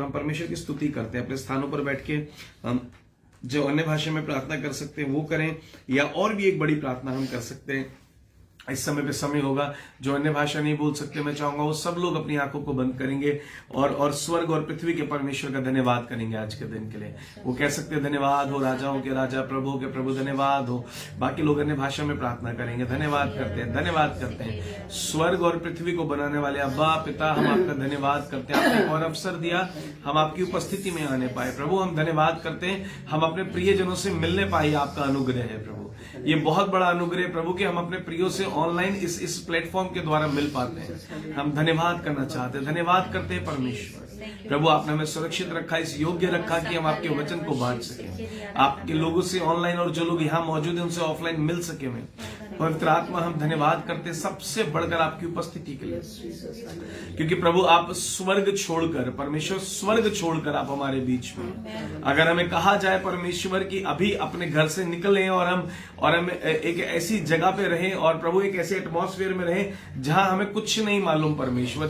हम परमेश्वर की स्तुति करते हैं। अपने स्थानों पर बैठ के हम जो अन्य भाषा में प्रार्थना कर सकते हैं वो करें, या और भी एक बड़ी प्रार्थना हम कर सकते हैं। इस समय पे समय होगा, जो अन्य भाषा नहीं बोल सकते, मैं चाहूंगा वो सब लोग अपनी आंखों को बंद करेंगे और स्वर्ग और पृथ्वी के परमेश्वर का धन्यवाद करेंगे आज के दिन के लिए। वो कह सकते हैं धन्यवाद हो राजाओं के राजा, प्रभुओं के प्रभु, धन्यवाद हो। बाकी लोग अन्य भाषा में प्रार्थना करेंगे, धन्यवाद करते हैं, धन्यवाद करते हैं। स्वर्ग और पृथ्वी को बनाने वाले अब्बा पिता, हम आपका धन्यवाद करते हैं। आपने एक और अवसर दिया हम आपकी उपस्थिति में आने पाए प्रभु। हम धन्यवाद करते हैं, हम अपने प्रियजनों से मिलने पाए, आपका अनुग्रह है प्रभु। ये बहुत बड़ा अनुग्रह प्रभु कि हम अपने प्रियो से ऑनलाइन इस प्लेटफॉर्म के द्वारा मिल पाते हैं। हम धन्यवाद करना चाहते हैं, धन्यवाद करते हैं परमेश्वर। प्रभु आपने हमें सुरक्षित रखा, इस योग्य रखा कि हम आपके वचन को बांट सकें, आपके लोगों से ऑनलाइन और जो लोग यहाँ मौजूद हैं उनसे ऑफलाइन मिल सके। मैं पवित्र आत्मा हम धन्यवाद करते हैं सबसे बढ़कर आपकी उपस्थिति के लिए, क्योंकि प्रभु आप स्वर्ग छोड़कर, परमेश्वर स्वर्ग छोड़कर आप हमारे बीच में। अगर हमें कहा जाए परमेश्वर की अभी अपने घर से निकलें और हम एक ऐसी जगह पे रहें और प्रभु एक ऐसे एटमॉस्फेयर में रहें जहां हमें कुछ नहीं मालूम परमेश्वर,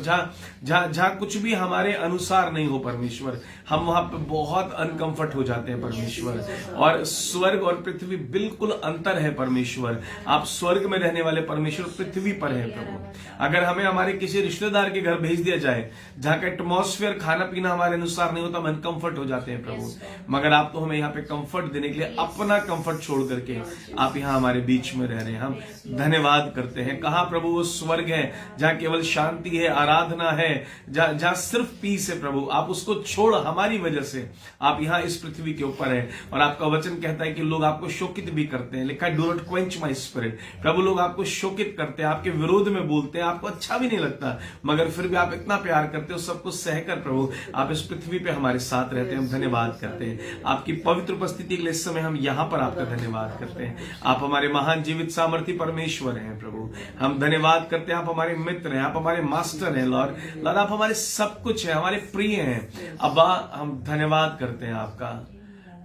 जहां कुछ भी हमारे अनुसार नहीं हो परमेश्वर, हम वहां पे बहुत अनकंफर्ट हो जाते हैं परमेश्वर। और स्वर्ग और पृथ्वी बिल्कुल अंतर है परमेश्वर। आप स्वर्ग में रहने वाले परमेश्वर पृथ्वी पर है प्रभु। अगर हमें हमारे किसी रिश्तेदार के घर भेज दिया जाए जहां का एटमॉस्फेयर, खाना पीना हमारे अनुसार नहीं होता, हम अनकंफर्ट हो जाते हैं प्रभु। मगर आप तो हमें यहाँ पे कंफर्ट देने के लिए अपना कंफर्ट छोड़ करके आप यहाँ हमारे बीच में रह रहे हैं। हम धन्यवाद करते हैं। कहाँ प्रभु वो स्वर्ग है जहां केवल शांति है, आराधना है, जहां सिर्फ पीस है प्रभु। आप उसको छोड़ हमारी वजह से आप यहाँ इस पृथ्वी के ऊपर है। और आपका वचन कहता है कि लोग आपको शोकित भी करते हैं, लिखा है do not quench my spirit. प्रभु लोग आपको शोकित करते हैं, आपके विरोध में बोलते हैं, आपको अच्छा भी नहीं लगता, मगर फिर भी आप इतना प्यार करते हो, सब कुछ सहकर प्रभु आप इस पृथ्वी पे हमारे साथ रहते हैं। हम धन्यवाद करते हैं आपकी पवित्र उपस्थिति के लिए। इस समय हम यहाँ पर आपका धन्यवाद करते हैं। आप हमारे महान जीवित सामर्थी परमेश्वर हैं प्रभु। हम धन्यवाद करते हैं, आप हमारे मित्र हैं, आप हमारे मास्टर हैं लॉर्ड। आप हमारे सब कुछ है, हमारे प्रिय हैं अब्बा। हम धन्यवाद करते हैं आपका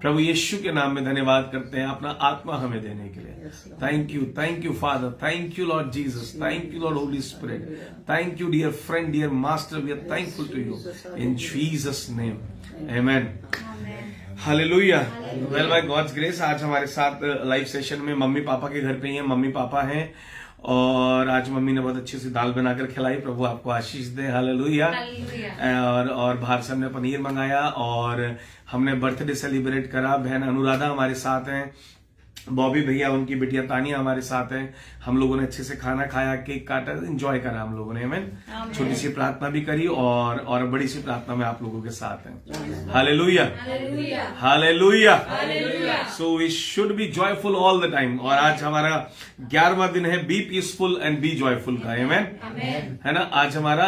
प्रभु यीशु के नाम में धन्यवाद करते हैं अपना आत्मा हमें देने के लिए। Thank you Father, thank you Lord Jesus, thank you Lord Holy Spirit, thank you dear friend, dear master, we are thankful to you in Jesus name, amen, hallelujah. Well by God's grace आज हमारे साथ live session में mummy papa के घर पे ही हैं, mummy papa हैं और आज मम्मी ने बहुत अच्छी सी दाल बनाकर खिलाई। प्रभु आपको आशीष दे, हालेलुया। और बाहर से हमने पनीर मंगाया और हमने बर्थडे सेलिब्रेट करा। बहन अनुराधा हमारे साथ हैं, बॉबी भैया, उनकी बिटिया तानिया हमारे साथ है। हम लोगों ने अच्छे से खाना खाया, केक काटा, एंजॉय करा हम लोगों ने। हमें छोटी सी प्रार्थना भी करी और बड़ी सी प्रार्थना में आप लोगों के साथ हैं। Hallelujah, hallelujah. So we should be joyful all the time. और आज हमारा 11वां दिन है be peaceful and be joyful का, आमेन, है ना। आज हमारा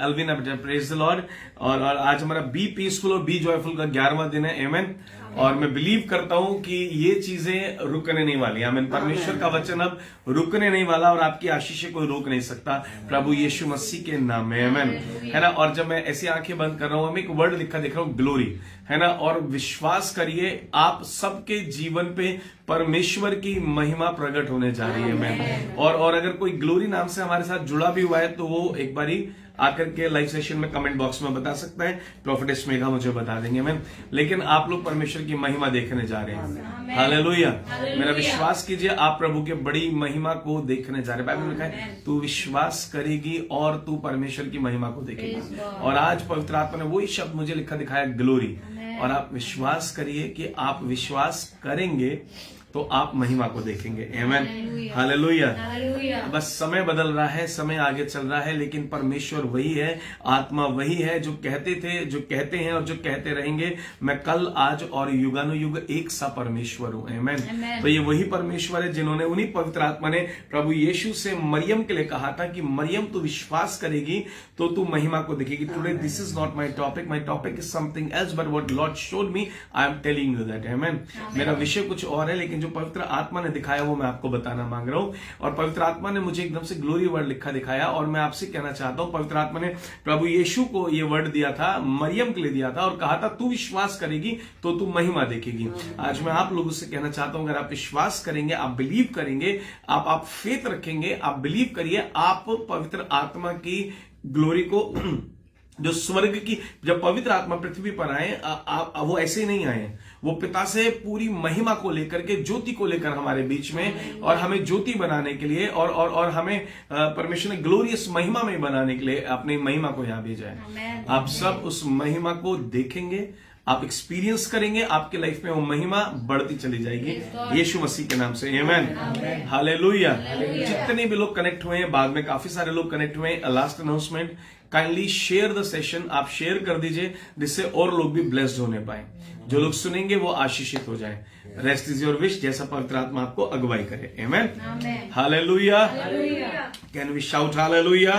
अल्विना, प्रेज द लॉर्ड। और आज हमारा बी पीसफुल और बी जॉयफुल का 11वां दिन है, आमेन। और मैं बिलीव करता हूं कि ये चीजें रुकने नहीं वाली, आमीन। परमेश्वर का वचन अब रुकने नहीं वाला और आपकी आशीष कोई रोक नहीं सकता प्रभु यीशु मसीह के नाम में, आमीन, है ना। और जब मैं ऐसी आंखें बंद कर रहा हूं, मैं एक वर्ड लिखा देख रहा हूं, ग्लोरी, है ना। और विश्वास करिए आप सबके जीवन पे परमेश्वर की महिमा प्रकट होने जा रही है, आमीन। और अगर कोई ग्लोरी नाम से हमारे साथ जुड़ा भी हुआ है तो वो एक बारी आकर के लाइव सेशन में कमेंट बॉक्स में बता सकता है। प्रॉफिटेस मेघा मुझे बता देंगे मैम। लेकिन आप लोग परमेश्वर की महिमा देखने जा रहे हैं, हालेलुया। मेरा विश्वास कीजिए आप प्रभु के बड़ी महिमा को देखने जा रहे हैं। बाइबल में लिखा है तू विश्वास करेगी और तू परमेश्वर की महिमा को देखेगी। और आज पवित्र आत्मा ने वही शब्द मुझे लिखा दिखाया, ग्लोरी। और आप विश्वास करिए कि आप विश्वास करेंगे तो आप महिमा को देखेंगे, आमेन, हालेलुया। बस समय बदल रहा है, समय आगे चल रहा है, लेकिन परमेश्वर वही है, आत्मा वही है जो कहते थे, जो कहते हैं और जो कहते रहेंगे, मैं कल आज और युगानुयुग एक सा परमेश्वर हूं, आमेन। तो ये वही परमेश्वर है जिन्होंने, उन्हीं पवित्र आत्मा ने प्रभु यीशु से मरियम के लिए कहा था कि मरियम तू विश्वास करेगी तो तू महिमा को देखेगी। Today this is not my topic is something else, but what Lord showed me I am telling you that, amen. मेरा विषय कुछ और है, लेकिन जो पवित्र आत्मा ने दिखाया वो मैं आपको बताना मांग रहा हूं। और पवित्र आत्मा ने मुझे एकदम से ग्लोरी वर्ड लिखा दिखाया और मैं आपसे कहना चाहता हूं, पवित्र आत्मा ने प्रभु यीशु को ये वर्ड दिया था, मरियम के लिए दिया था और कहा था तू विश्वास करेगी तो तू महिमा देखेगी। आज मैं आप लोगों से कहना चाहता हूं, अगर आप विश्वास करेंगे, आप बिलीव करेंगे, आप फेथ रखेंगे, आप बिलीव करिए, आप पवित्र आत्मा की ग्लोरी को जो स्वर्ग की, जब पवित्र आत्मा पृथ्वी पर आए, वो ऐसे ही नहीं आए, वो पिता से पूरी महिमा को लेकर के, ज्योति को लेकर हमारे बीच में, और हमें ज्योति बनाने के लिए और हमें परमेश्वर ने ग्लोरियस महिमा में बनाने के लिए अपनी महिमा को यहां भेजा है। आप सब उस महिमा को देखेंगे, आप एक्सपीरियंस करेंगे, आपके लाइफ में वो महिमा बढ़ती चली जाएगी यीशु मसीह के नाम से। आमेन, हालेलुया। जितने भी लोग कनेक्ट हुए हैं, बाद में काफी सारे लोग कनेक्ट हुए हैं, last announcement, kindly share the session, आप शेयर कर दीजिए जिससे और लोग भी ब्लेस्ड होने पाए, जो लोग सुनेंगे वो आशीषित हो जाएं। रेस्ट इज योर विश, जैसा पवित्र आत्मा आपको अगुवाई करे। Amen, hallelujah. Can we shout hallelujah?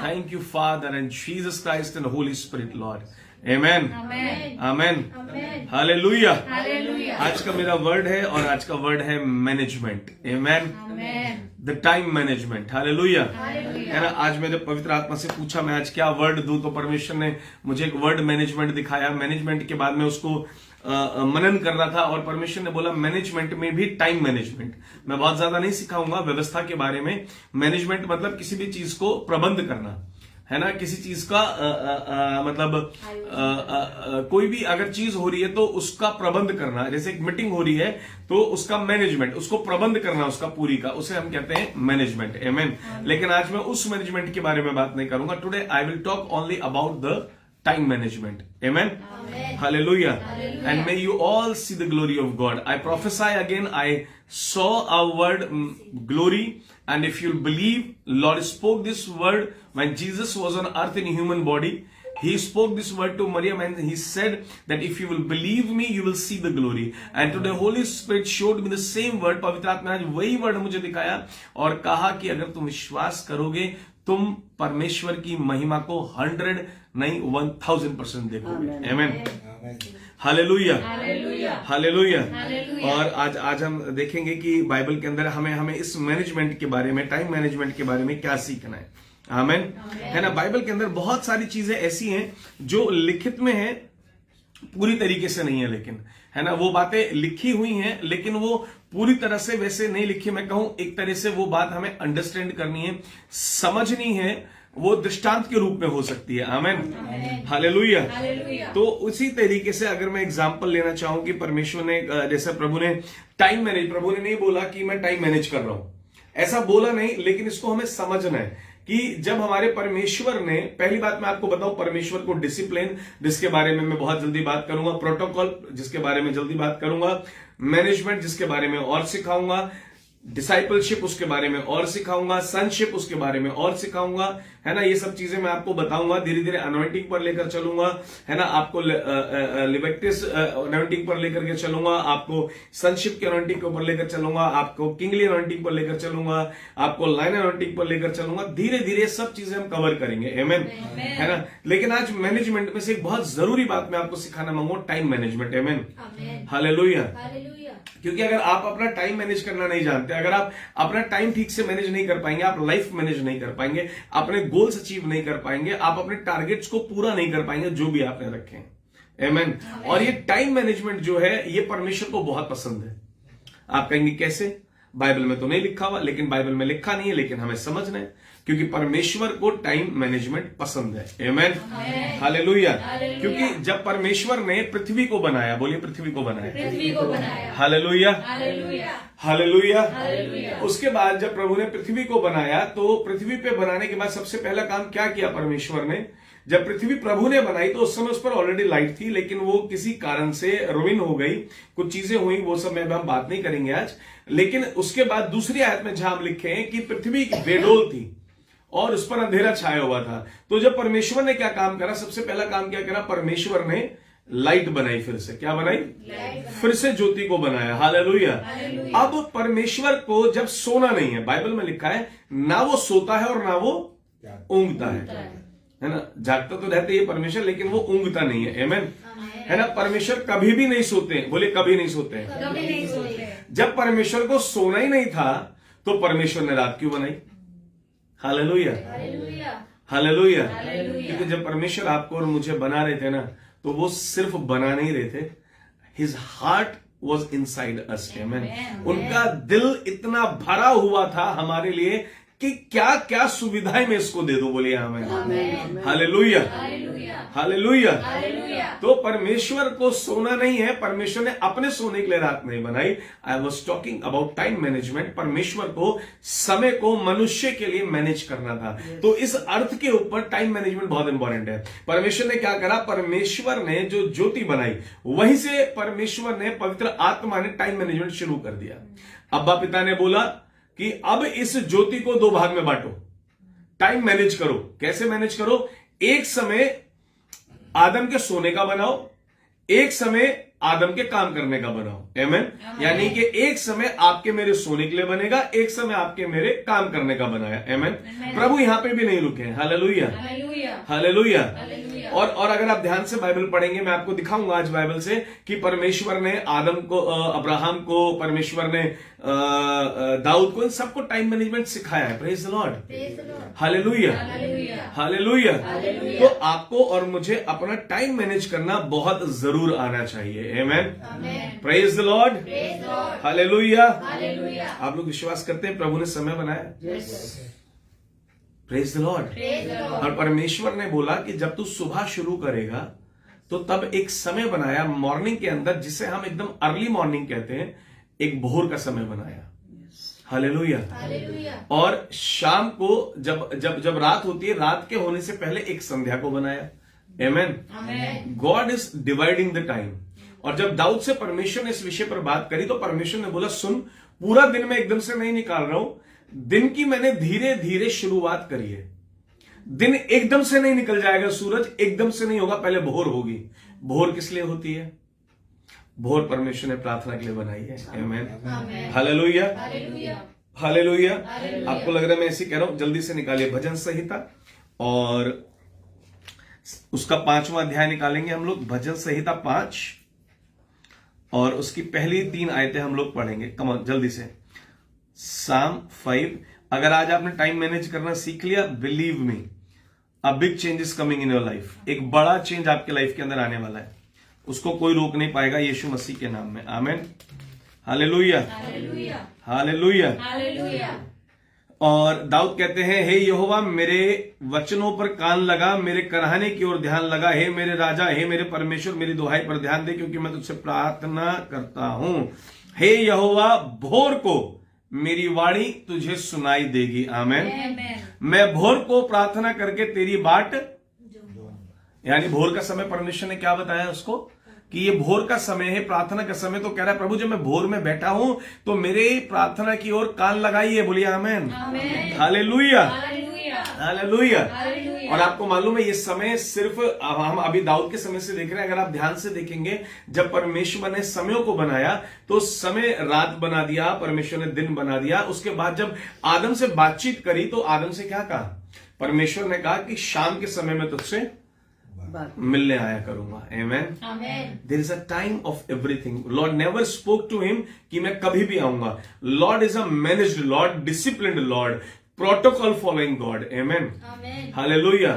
Thank you father and Jesus Christ and Holy Spirit Lord. Amen, amen, hallelujah. आज का मेरा वर्ड है, और आज का वर्ड है management. Amen, the time management. Hallelujah, है ना। आज मैंने पवित्र आत्मा से पूछा मैं आज क्या वर्ड दूं, तो परमेश्वर ने मुझे एक वर्ड मैनेजमेंट दिखाया। मैनेजमेंट के बाद में उसको मनन कर रहा था, और परमेश्वर ने बोला मैनेजमेंट में भी टाइम मैनेजमेंट। मैं बहुत ज्यादा नहीं सिखाऊंगा व्यवस्था के बारे में। मैनेजमेंट मतलब किसी भी चीज को प्रबंध करना, है ना। किसी चीज का कोई भी अगर चीज हो रही है तो उसका प्रबंध करना। जैसे एक मीटिंग हो रही है तो उसका मैनेजमेंट, उसको प्रबंध करना उसका पूरी का, उसे हम कहते हैं मैनेजमेंट। आमेन। लेकिन आज मैं उस मैनेजमेंट के बारे में बात नहीं करूंगा। Today I will talk only about the time management. Amen. Hallelujah. And may you all see the glory of God. I prophesy again. I saw a word glory, and if you believe, Lord spoke this word when Jesus was on earth in human body. He spoke this word to Maryam, and he said that if you will believe me, you will see the glory. And today Holy Spirit showed me the same word. पवित्र आत्मा ने वही word मुझे दिखाया और कहा कि अगर तुम विश्वास करोगे, तुम परमेश्वर की महिमा को 100 नहीं 1000% देखोगे। आमेन, हालेलुया, हालेलुया। और आज हम देखेंगे कि बाइबल के अंदर हमें इस मैनेजमेंट के बारे में, टाइम मैनेजमेंट के बारे में क्या सीखना है। आमेन, है ना। बाइबल के अंदर बहुत सारी चीजें ऐसी हैं जो लिखित में है, पूरी तरीके से नहीं है, लेकिन है ना, वो बातें लिखी हुई हैं, लेकिन वो पूरी तरह से वैसे नहीं लिखी। मैं कहूं एक तरह से वो बात हमें अंडरस्टैंड करनी है, समझनी है, वो दृष्टांत के रूप में हो सकती है। आमेन, हालेलुया। तो उसी तरीके से अगर मैं एग्जांपल लेना चाहूं कि परमेश्वर ने, जैसे प्रभु ने टाइम मैनेज, प्रभु ने नहीं बोला कि मैं टाइम मैनेज कर रहा हूं, ऐसा बोला नहीं, लेकिन इसको हमें समझना है कि जब हमारे परमेश्वर ने, पहली बात मैं आपको बताऊं, परमेश्वर को डिसिप्लिन, जिसके बारे में मैं बहुत जल्दी बात करूंगा, प्रोटोकॉल जिसके बारे में जल्दी बात करूंगा, मैनेजमेंट जिसके बारे में और सिखाऊंगा, डिसाइपलशिप उसके बारे में और सिखाऊंगा, सनशिप उसके बारे में और सिखाऊंगा, है ना। ये सब चीजें मैं आपको बताऊंगा। धीरे धीरे अनॉइंटिंग पर लेकर चलूंगा, है ना। आपको लिबर्टिस अनॉइंटिंग पर लेकर के चलूंगा, आपको सनशिप के अनॉइंटिंग के ऊपर लेकर चलूंगा, आपको किंगली अनॉइंटिंग पर लेकर चलूंगा, आपको लाइन अनॉइंटिंग पर लेकर चलूंगा। धीरे धीरे सब चीजें हम कवर करेंगे। आमेन, है ना। लेकिन आज मैनेजमेंट में से एक बहुत जरूरी बात मैं आपको सिखाना मांगूंगा, टाइम मैनेजमेंट। Amen, hallelujah. क्योंकि अगर आप अपना टाइम मैनेज करना नहीं जानते, अगर आप अपना टाइम ठीक से मैनेज नहीं कर पाएंगे, आप लाइफ मैनेज नहीं कर पाएंगे, अपने गोल्स अचीव नहीं कर पाएंगे, आप अपने टारगेट्स को पूरा नहीं कर पाएंगे जो भी आपने रखे हैं। आमेन। और ये टाइम मैनेजमेंट जो है, ये परमेश्वर को बहुत पसंद है। आप कहेंगे कैसे? बाइबल में तो नहीं लिखा हुआ, लेकिन बाइबल में लिखा नहीं है, लेकिन हमें समझना है, क्योंकि परमेश्वर को टाइम मैनेजमेंट पसंद है। आमेन, हालेलुया। क्योंकि जब परमेश्वर ने पृथ्वी को बनाया, बोलिए पृथ्वी को बनाया, हालेलुया, हालेलुया। उसके बाद जब प्रभु ने पृथ्वी को बनाया, तो पृथ्वी पे बनाने के बाद सबसे पहला काम क्या किया परमेश्वर ने? जब पृथ्वी प्रभु ने बनाई तो उस समय उस पर ऑलरेडी लाइट थी, लेकिन वो किसी कारण से रुइन हो गई, कुछ चीजें हुई, वो सब में हम बात नहीं करेंगे आज। लेकिन उसके बाद दूसरी आयत में जहां हम लिखे हैं कि पृथ्वी बेडोल थी और उस पर अंधेरा छाया हुआ था। तो जब परमेश्वर ने क्या काम करा? सबसे पहला काम क्या करा? परमेश्वर ने लाइट बनाई, फिर से क्या बनाई? फिर से ज्योति को बनाया। हालेलुया। अब परमेश्वर को जब सोना नहीं है, बाइबल में लिखा है ना वो सोता है और ना वो ऊंघता है ना। जागता तो रहते ही परमेश्वर, लेकिन वो ऊंघता नहीं है। आमेन, है ना। परमेश्वर कभी भी नहीं सोते, बोले कभी नहीं सोते हैं। जब परमेश्वर को सोना ही नहीं था तो परमेश्वर ने रात क्यों बनाई? Hallelujah, hallelujah. क्योंकि जब परमेश्वर आपको और मुझे बना रहे थे ना, तो वो सिर्फ बना नहीं रहे थे, his heart was inside us. Amen. उनका दिल इतना भरा हुआ था हमारे लिए कि क्या क्या सुविधाएं मैं इसको दे दूं। बोलिए आमीन, हालेलुया, हालेलुया। तो परमेश्वर को सोना नहीं है, परमेश्वर ने अपने सोने के लिए रात नहीं बनाई। I was talking about time management. परमेश्वर को समय को मनुष्य के लिए मैनेज करना था। तो इस अर्थ के ऊपर टाइम मैनेजमेंट बहुत इंपॉर्टेंट है। परमेश्वर ने क्या करा, परमेश्वर ने जो ज्योति बनाई वहीं से परमेश्वर ने, पवित्र आत्मा ने टाइम मैनेजमेंट शुरू कर दिया। अब्बा पिता ने बोला कि अब इस ज्योति को 2 भाग में बांटो, टाइम मैनेज करो। कैसे मैनेज करो, एक समय आदम के सोने का बनाओ, एक समय आदम के काम करने का बनाओ। आमीन। यानी कि एक समय आपके मेरे सोने के लिए बनेगा, एक समय आपके मेरे काम करने का बनाया। आमीन। प्रभु यहां पे भी नहीं रुके हैं। Hallelujah, hallelujah. और अगर आप ध्यान से बाइबल पढ़ेंगे, मैं आपको दिखाऊंगा आज बाइबल से कि परमेश्वर ने आदम को, अब्राहम को, परमेश्वर ने दाऊद को, इन सबको टाइम मैनेजमेंट सिखाया है। Praise the Lord, hallelujah, hallelujah. तो आपको और मुझे अपना टाइम मैनेज करना बहुत जरूर आना चाहिए। आमेन, प्रेज द लॉर्ड, हालेलुया। आप लोग विश्वास करते हैं प्रभु ने समय बनाया? Praise the Lord. और परमेश्वर ने बोला कि जब तू सुबह शुरू करेगा तो तब एक समय बनाया मॉर्निंग के अंदर, जिसे हम एकदम अर्ली मॉर्निंग कहते हैं, एक भोर का समय बनाया। हालेलुया। और शाम को जब जब जब रात होती है, रात के होने से पहले एक संध्या को बनाया। Amen. God is dividing the time. और जब दाऊद से परमेश्वर ने इस विषय पर बात करी तो परमेश्वर ने बोला, सुन, पूरा दिन मैं एकदम से नहीं निकाल रहा हूं, दिन की मैंने धीरे धीरे शुरुआत करी है। दिन एकदम से नहीं निकल जाएगा, सूरज एकदम से नहीं होगा, पहले भोर होगी। भोर किस लिए होती है? भोर परमेश्वर ने प्रार्थना के लिए बनाई है। आमेन, हालेलुया, हालेलुया। आपको लग रहा है मैं ऐसे कह रहा हूं? जल्दी से निकालिए भजन संहिता और उसका 5वां अध्याय निकालेंगे हम लोग। भजन संहिता 5 और उसकी पहली 3 आयतें हम लोग पढ़ेंगे। कम ऑन, जल्दी से। Psalm 5। अगर आज आपने टाइम मैनेज करना सीख लिया, believe me, a big change is coming in your life. एक बड़ा चेंज आपके लाइफ के अंदर आने वाला है, उसको कोई रोक नहीं पाएगा, यीशु मसीह के नाम में। आमेन, हालेलुया, हालेलुया। और दाऊद कहते हैं, हे यहोवा, मेरे वचनों पर कान लगा, मेरे कराहने की ओर ध्यान लगा। हे मेरे राजा, हे मेरे परमेश्वर, मेरी दुहाई पर ध्यान दे, क्योंकि मैं तुझसे प्रार्थना करता हूं। हे यहोवा, भोर को मेरी वाणी तुझे सुनाई देगी। आमेन। मैं भोर को प्रार्थना करके तेरी बाट, यानी भोर का समय परमेश्वर ने क्या बताया उसको कि ये भोर का समय है, प्रार्थना का समय। तो कह रहा है, प्रभु जब मैं भोर में बैठा हूं तो मेरे प्रार्थना की ओर कान लगाइए। बोलिए आमेन, हालेलुया, हालेलुया। और आपको मालूम है ये समय सिर्फ हम अभी दाऊद के समय से देख रहे हैं। अगर आप ध्यान से देखेंगे, जब परमेश्वर ने समयों को बनाया तो समय रात बना दिया, परमेश्वर ने दिन बना दिया। उसके बाद जब आदम से बातचीत करी तो आदम से क्या कहा? परमेश्वर ने कहा कि शाम के समय में तुझसे मिलने आया करूंगा। Amen. There is a time of everything. Lord never spoke to him कि मैं कभी भी आऊंगा। Lord is a managed Lord, disciplined Lord, protocol following God. Amen, hallelujah.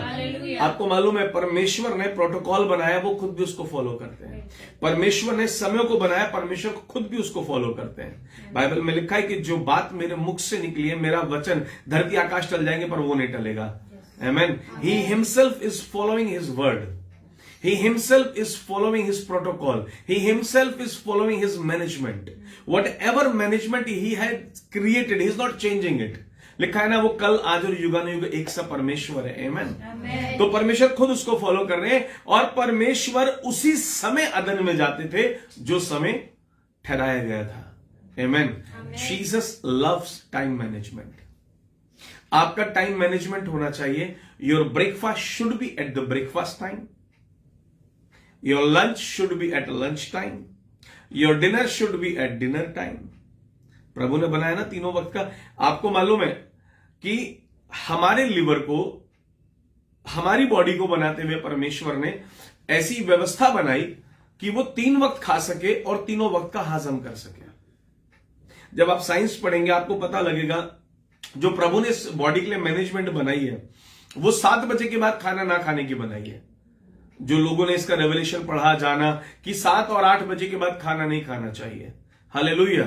आपको मालूम है परमेश्वर ने प्रोटोकॉल बनाया, वो खुद भी उसको फॉलो करते हैं। परमेश्वर ने समय को बनाया, परमेश्वर खुद भी उसको फॉलो करते हैं। बाइबल में लिखा है कि जो बात मेरे मुख से निकली है, मेरा वचन, धरती आकाश टल जाएंगे पर वो नहीं टलेगा। Amen. He himself is following his word. He himself is following his protocol. He himself is following his management. Whatever management he had created, he is not changing it. लिखा है ना, वो कल, आज और युगानुयुग एक सा परमेश्वर है। Amen. तो परमेश्वर खुद उसको फॉलो कर रहे हैं और परमेश्वर उसी समय अदन में जाते थे जो समय ठहराया गया था। Amen. Jesus loves time management. आपका टाइम मैनेजमेंट होना चाहिए। Your breakfast should be at the breakfast time, your lunch should be at lunch time, your dinner should be at dinner time. प्रभु ने बनाया ना तीनों वक्त का। आपको मालूम है कि हमारे लिवर को, हमारी बॉडी को बनाते हुए परमेश्वर ने ऐसी व्यवस्था बनाई कि वो 3 वक्त खा सके और तीनों वक्त का हजम कर सके। जब आप साइंस पढ़ेंगे आपको पता लगेगा, जो प्रभु ने इस बॉडी के लिए मैनेजमेंट बनाई है वो 7 बजे के बाद खाना ना खाने की बनाई है। जो लोगों ने इसका रेवलेशन पढ़ा, जाना कि 7 और 8 बजे के बाद खाना नहीं खाना चाहिए। हालेलुया।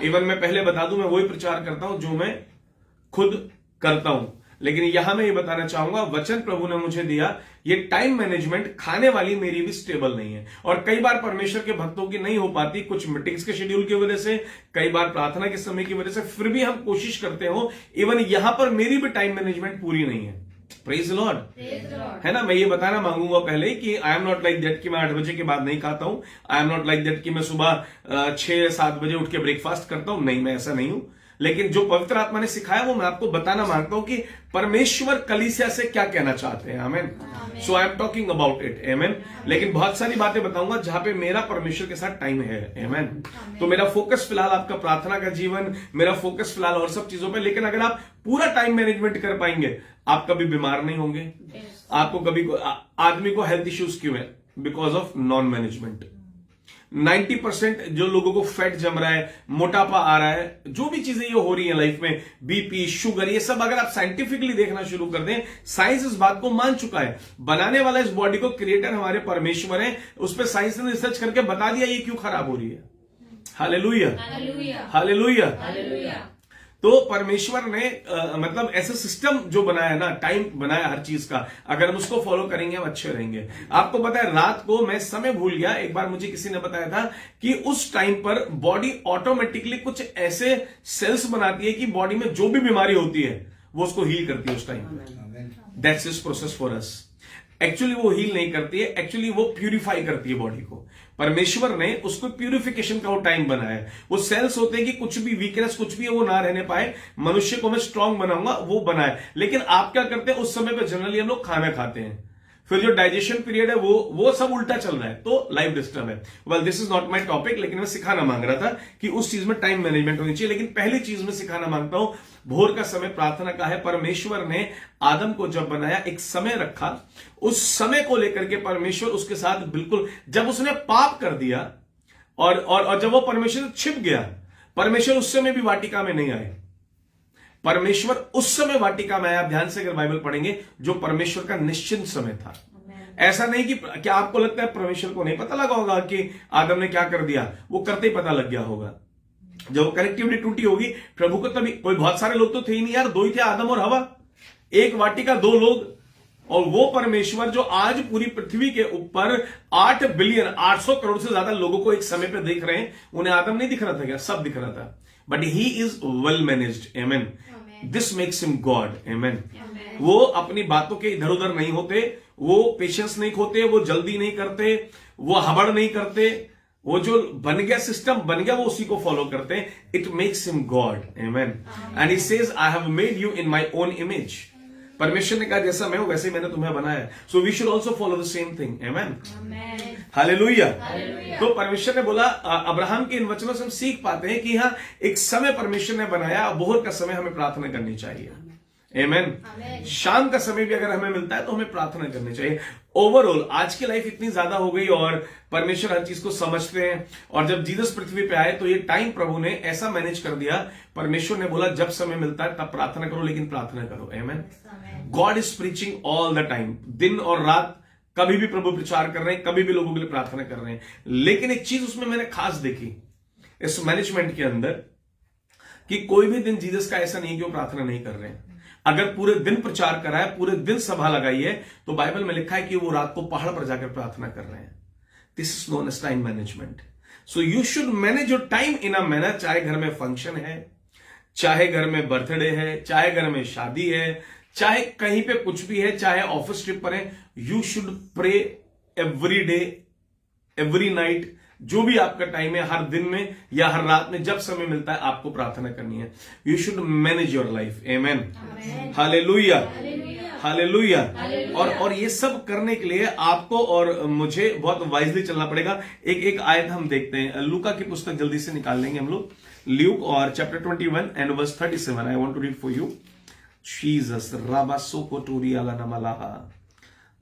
इवन मैं पहले बता दूं, मैं वही प्रचार करता हूं जो मैं खुद करता हूं। लेकिन यहां मैं ये बताना चाहूंगा, वचन प्रभु ने मुझे दिया, ये टाइम मैनेजमेंट खाने वाली मेरी भी स्टेबल नहीं है। और कई बार परमेश्वर के भक्तों की नहीं हो पाती, कुछ मीटिंग्स के शेड्यूल की वजह से, कई बार प्रार्थना के समय की वजह से, फिर भी हम कोशिश करते हो। इवन यहां पर मेरी भी टाइम मैनेजमेंट पूरी नहीं है। प्रेज लॉर्ड, है ना। मैं ये बताना मांगूंगा पहले कि I am not like that कि मैं 8 बजे के बाद नहीं खाता हूं। I am not like that कि मैं सुबह 6-7 बजे उठ के ब्रेकफास्ट करता हूं। नहीं, मैं ऐसा नहीं हूं। लेकिन जो पवित्र आत्मा ने सिखाया वो मैं आपको बताना मांगता हूं कि परमेश्वर कलीसिया से क्या कहना चाहते हैं। Amen. So I am talking about it. Amen. लेकिन बहुत सारी बातें बताऊंगा जहां पे मेरा परमेश्वर के साथ टाइम है। आमेन। तो मेरा फोकस फिलहाल आपका प्रार्थना का जीवन, मेरा फोकस फिलहाल और सब चीजों पे। लेकिन अगर आप पूरा टाइम मैनेजमेंट कर पाएंगे, आप कभी बीमार नहीं होंगे। आपको कभी आदमी को हेल्थ इश्यूज क्यों है? Because of non management. 90% जो लोगों को फैट जम रहा है, मोटापा आ रहा है, जो भी चीजें ये हो रही है लाइफ में, बीपी, शुगर, ये सब अगर आप साइंटिफिकली देखना शुरू कर दें, साइंस इस बात को मान चुका है। बनाने वाला इस बॉडी को क्रिएटर हमारे परमेश्वर है। उस पर साइंस ने रिसर्च करके बता दिया ये क्यों खराब हो रही है। Hallelujah, hallelujah, hallelujah. तो परमेश्वर ने मतलब ऐसा सिस्टम जो बनाया ना, टाइम बनाया हर चीज का, अगर हम उसको फॉलो करेंगे हम अच्छे रहेंगे। आपको पता है, रात को मैं समय भूल गया, एक बार मुझे किसी ने बताया था कि उस टाइम पर बॉडी ऑटोमेटिकली कुछ ऐसे सेल्स बनाती है कि बॉडी में जो भी बीमारी होती है वो उसको हील करती है उस टाइम पर। That's is process for us. Actually वो हील नहीं करती है, एक्चुअली वो प्यूरिफाई करती है बॉडी को। परमेश्वर ने उसको प्यूरिफिकेशन का वो टाइम बनाया है। वो सेल्स होते हैं कि कुछ भी वीकनेस, कुछ भी वो ना रहने पाए, मनुष्य को मैं स्ट्रांग बनाऊंगा, वो बनाए। लेकिन आप क्या करते हैं, उस समय पे जनरली हम लोग खाना खाते हैं, फिर जो डाइजेशन पीरियड है वो सब उल्टा चल रहा है, तो लाइफ डिस्टर्ब है। Well, this is not my topic, लेकिन मैं सिखाना मांग रहा था कि उस चीज में टाइम मैनेजमेंट होनी चाहिए। लेकिन पहली चीज मैं सिखाना मांगता हूं, भोर का समय प्रार्थना का है। परमेश्वर ने आदम को जब बनाया, एक समय रखा, उस समय को लेकर के परमेश्वर उसके साथ बिल्कुल, जब उसने पाप कर दिया और जब वो परमेश्वर से छिप गया, परमेश्वर उस समय भी वाटिका में नहीं आए। परमेश्वर उस समय वाटिका में आया। आप ध्यान से अगर बाइबल पढ़ेंगे, जो परमेश्वर का निश्चित समय था। ऐसा नहीं कि क्या आपको लगता है परमेश्वर को नहीं पता लगा होगा कि आदम ने क्या कर दिया? वो करते ही पता लग गया होगा। जब कनेक्टिविटी टूटी होगी प्रभु को, तभी कोई बहुत सारे लोग तो थे ही नहीं यार, 2 ही थे, आदम और हवा। एक वाटिका, 2 लोग। और वो परमेश्वर जो आज पूरी पृथ्वी के ऊपर 8 बिलियन 800 करोड़ से ज्यादा लोगों को एक समय पे देख रहे हैं, उन्हें आदम नहीं दिख रहा था क्या? सब दिख रहा था। But he is well managed. Amen. This makes him God. Amen. वो अपनी बातों के इधर उधर नहीं होते, वो पेशेंस नहीं खोते, वो जल्दी नहीं करते, वो हबड़ नहीं करते। वो जो बन गया, सिस्टम बन गया, वो उसी को फॉलो करते हैं। It makes him God. Amen. And he says, I have made you in my own image. परमेश्वर ने कहा जैसा मैं हूं वैसे ही मैंने तुम्हें बनाया। So we should also follow the same thing. Amen. Hallelujah. तो परमेश्वर ने बोला, अब्राहम के इन वचनों से हम सीख पाते हैं कि हाँ, एक समय परमेश्वर ने बनाया, बोहर का समय हमें प्रार्थना करनी चाहिए। आमेन। शाम का समय भी अगर हमें मिलता है तो हमें प्रार्थना करनी चाहिए। ओवरऑल आज की लाइफ इतनी ज्यादा हो गई और परमेश्वर हर चीज को समझते हैं। और जब जीसस पृथ्वी पे आए तो ये टाइम प्रभु ने ऐसा मैनेज कर दिया। परमेश्वर ने बोला जब समय मिलता है तब प्रार्थना करो, लेकिन प्रार्थना करो। Amen. God is preaching all the time, दिन और रात कभी भी प्रभु प्रचार कर रहे हैं, कभी भी लोगों के लिए प्रार्थना कर रहे हैं। लेकिन एक चीज उसमें मैंने खास देखी इस मैनेजमेंट के अंदर, कि कोई भी दिन जीसस का ऐसा नहीं कि वो प्रार्थना नहीं कर रहे हैं। अगर पूरे दिन प्रचार करा है, पूरे दिन सभा लगाई है, तो बाइबल में लिखा है कि वो रात को पहाड़ पर जाकर प्रार्थना कर रहे हैं। This is known as time management. So you should manage your time in a manner. चाहे घर में फंक्शन है, चाहे घर में बर्थडे है, चाहे घर में शादी है, चाहे कहीं पे कुछ भी है, चाहे ऑफिस ट्रिप पर है, you should pray every day, every night. जो भी आपका टाइम है, हर दिन में या हर रात में जब समय मिलता है आपको प्रार्थना करनी है। You should manage your life. Amen. Hallelujah, hallelujah. और ये सब करने के लिए आपको और मुझे बहुत वाइजली चलना पड़ेगा। एक आयत हम देखते हैं, लूका की पुस्तक जल्दी से निकाल लेंगे हम लोग। ल्यूक और chapter 21 and verse 37। I want to read for you. Jesus राबा सोकोटूरियाला नमलाहा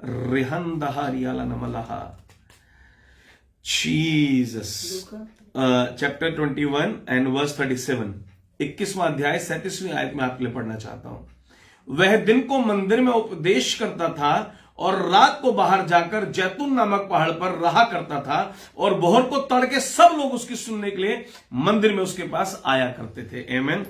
रेहंदहारियाला नमलाहा। जीसस चैप्टर 21 एंड वर्स 37, 21वां अध्याय 37वीं आयत में आपके लिए पढ़ना चाहता हूं। वह दिन को मंदिर में उपदेश करता था और रात को बाहर जाकर जैतून नामक पहाड़ पर रहा करता था, और भोर को तड़के सब लोग उसकी सुनने के लिए मंदिर में उसके पास आया करते थे। Amen,